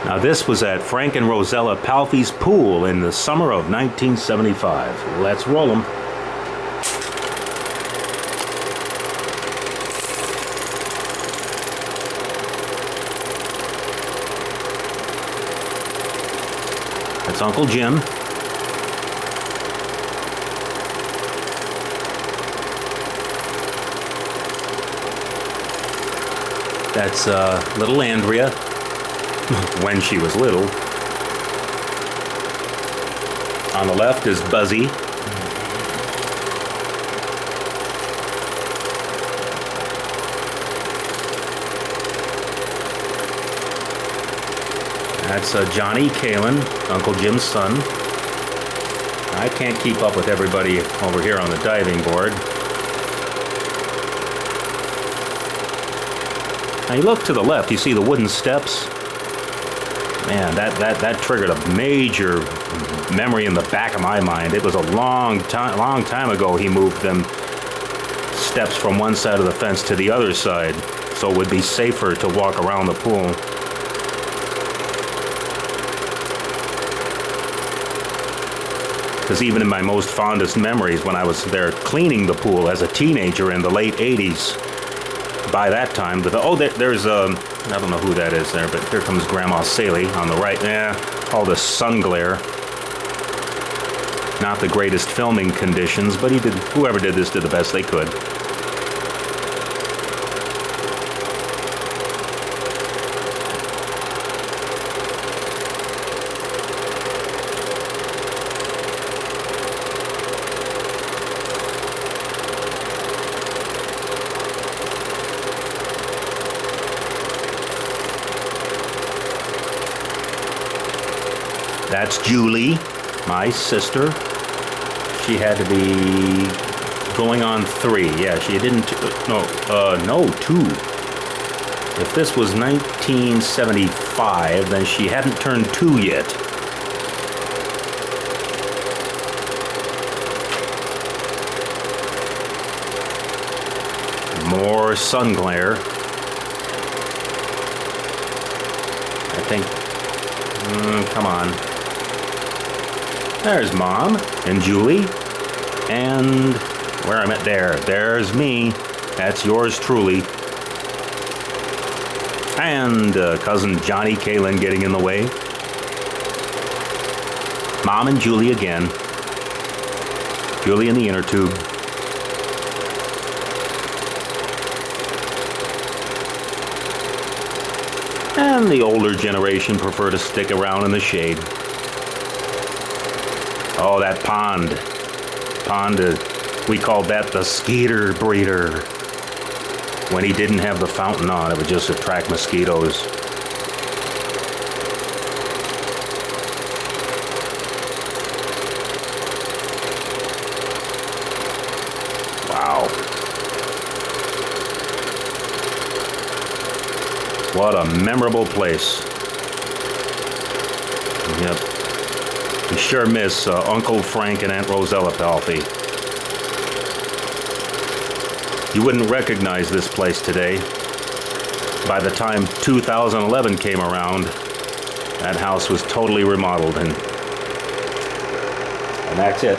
Now this was at Frank and Rosella Palfi's pool in the summer of 1975. Let's roll them. That's Uncle Jim. That's little Andrea, when she was little. On the left is Buzzy. That's Johnny Kalan, Uncle Jim's son. I can't keep up with everybody over here on the diving board. Now you look to the left, you see the wooden steps. Man, that triggered a major memory in the back of my mind. It was a long time ago he moved them steps from one side of the fence to the other side, so it would be safer to walk around the pool. Because even in my most fondest memories, when I was there cleaning the pool as a teenager in the late 80s, by that time, there's I don't know who that is there, but here comes Grandma Saley on the right. All the sun glare. Not the greatest filming conditions, but whoever did this did the best they could. That's Julie, my sister. She had to be going on 3. Yeah, she didn't. No, 2. If this was 1975, then she hadn't turned 2 yet. More sun glare. I think. Come on. There's Mom and Julie, and where I'm at there's me. That's yours truly. And cousin Johnny Kalan getting in the way. Mom and Julie again. Julie in the inner tube. And the older generation prefer to stick around in the shade. Oh, that pond. We called that the skeeter breeder. When he didn't have the fountain on, it would just attract mosquitoes. Wow. What a memorable place. Yep. We sure miss Uncle Frank and Aunt Rosella Palfi. You wouldn't recognize this place today. By the time 2011 came around, that house was totally remodeled, and that's it.